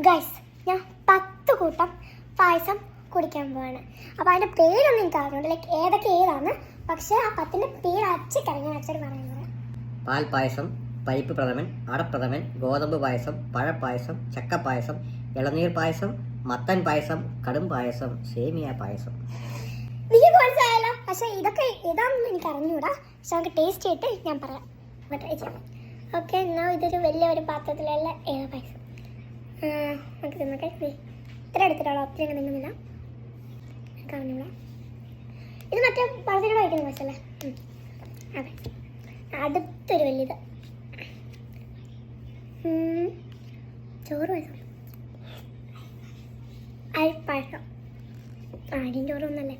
Guys, ഞാൻ 10 കൂട്ടം പായസം കുടിക്കാൻ പോവാണ്. അപ്പോൾ അതിൻ്റെ പേരൊന്നും എനിക്ക് അറിഞ്ഞുണ്ട്, ലൈക്ക് ഏതാണ്, പക്ഷേ ആ 10ന്റെ പേര് അച്ഛക്കറിയാൻ അച്ഛൻ പറയുന്നത്. പാൽ പായസം, പരിപ്പ് പ്രഥമൻ, അടപ്രഥമൻ, ഗോതമ്പ് പായസം, പഴപ്പായസം, ചക്കപ്പായസം, ഇളനീർ പായസം, മത്തൻ പായസം, കടും പായസം, സേമിയ പായസം. നിങ്ങൾക്ക് മനസ്സിലായല്ലോ. പക്ഷേ ഇതൊക്കെ ഏതാണെന്ന് എനിക്ക് അറിഞ്ഞൂടാ. പക്ഷെ നമുക്ക് ടേസ്റ്റ് ചെയ്തിട്ട് ഞാൻ പറയാം, ട്രൈ ചെയ്യാം. ഓക്കെ, എന്നാൽ ഇതൊരു വലിയൊരു പാത്രത്തിലുള്ള പായസം നമുക്ക് തിന്നൊക്കെ ഇത്ര എടുത്തിട്ടുള്ളൂ, ഒത്തിരി അങ്ങനെ തിന്നുന്നില്ല. എനിക്ക് അറിഞ്ഞൂടാ. ഇത് മറ്റേ പാത്രത്തിലൂടെ വയ്ക്കുന്ന പായസമല്ലേ? അതെ. അടുത്തൊരു വലിയത് ചോറ് പായസം, അരിപ്പായസം. അരിയും ചോറൊന്നല്ലേ.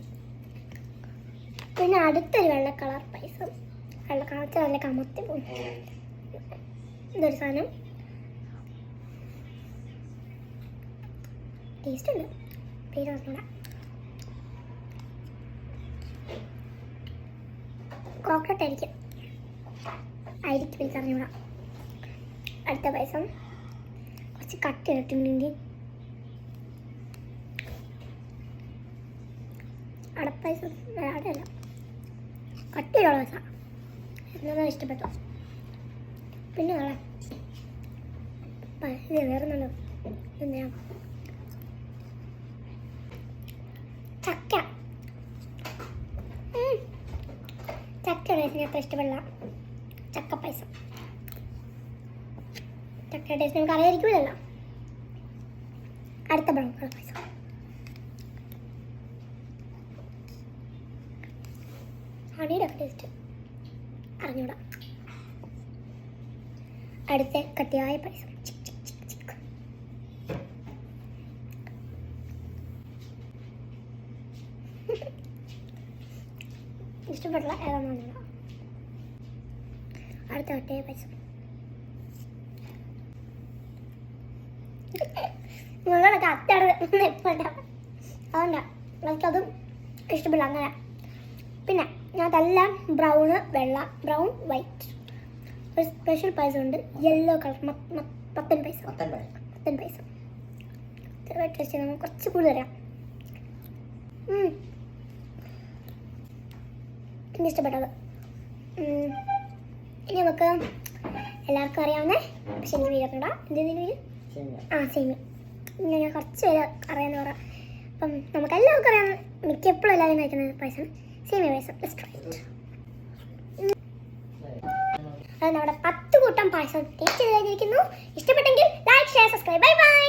പിന്നെ അടുത്തൊരു വെള്ള കളർ പായസം. വെള്ള കളർ നല്ല കമത്തി പോകും. ഇതൊരു സാധനം ടേസ്റ്റ് ഉണ്ട്, പേര് പറഞ്ഞൂടാ. കോക്കനട്ട് ആയിരിക്കും എനിക്കറിഞ്ഞൂടാ. അടുത്ത പായസം കുറച്ച് കട്ടി ഇട്ടിട്ടുണ്ടെങ്കിൽ അടപ്പായസം അടയല്ല, കട്ടിയുള്ള പായസം എന്നാ ഇഷ്ടപ്പെട്ടു. പിന്നെ വേറെ നല്ല എന്താ ചക്ക ചക്കയുടെ ടേസ്റ്റ് അത്ര ഇഷ്ടപ്പെടില്ല. ചക്കപ്പായസം, ചക്കയുടെ ടേസ്റ്റ് നമുക്ക് അറിയാതിരിക്കില്ലല്ലോ. അടുത്ത ബ്രൗൺ കളർ പായസം. ഹണിയുടെ ഒക്കെ ടേസ്റ്റ് അറിഞ്ഞൂടാ. അടുത്ത കട്ടിയായ പായസം. ഇഷ്ടപ്പെട്ടില്ല, ഏതാണെന്നില്ല. അടുത്ത കട്ടിയായ പായസം. നിങ്ങളൊക്കെ അത്താണ് എപ്പോൾ ഉണ്ടാവും, അതുകൊണ്ടാ എനിക്കതും ഇഷ്ടപ്പെടില്ല. അങ്ങനെ പിന്നെ ഞാൻ അതെല്ലാം ബ്രൗണ്, വെള്ള, ബ്രൗൺ, വൈറ്റ്. ഒരു സ്പെഷ്യൽ പായസം ഉണ്ട്, യെല്ലോ കളർ, മത്തൻ പായസം. മത്തൻ പായസം ടേസ്റ്റ് നമ്മൾ കുറച്ച് കൂടുതൽ തരാം. എനിക്ക് ഇഷ്ടപ്പെട്ടത്. ഇനി നമുക്ക് എല്ലാവർക്കും അറിയാവുന്ന, പക്ഷെ എനിക്ക് വീഴക്കണ്ട, എന്തെങ്കിലും സേമിയ. ഇങ്ങനെ കുറച്ച് പേര് അറിയാമെന്ന് പറയാം. അപ്പം നമുക്ക് എല്ലാവർക്കും അറിയാവുന്ന, മിക്കപ്പോഴും എല്ലാവരും കഴിക്കുന്ന പായസം സേമിയ പായസം. അത് നമ്മുടെ 10 കൂട്ടം പായസം ടേസ്റ്റ് ചെയ്തിരിക്കുന്നു. ഇഷ്ടപ്പെട്ടെങ്കിൽ like, share, subscribe. Bye bye.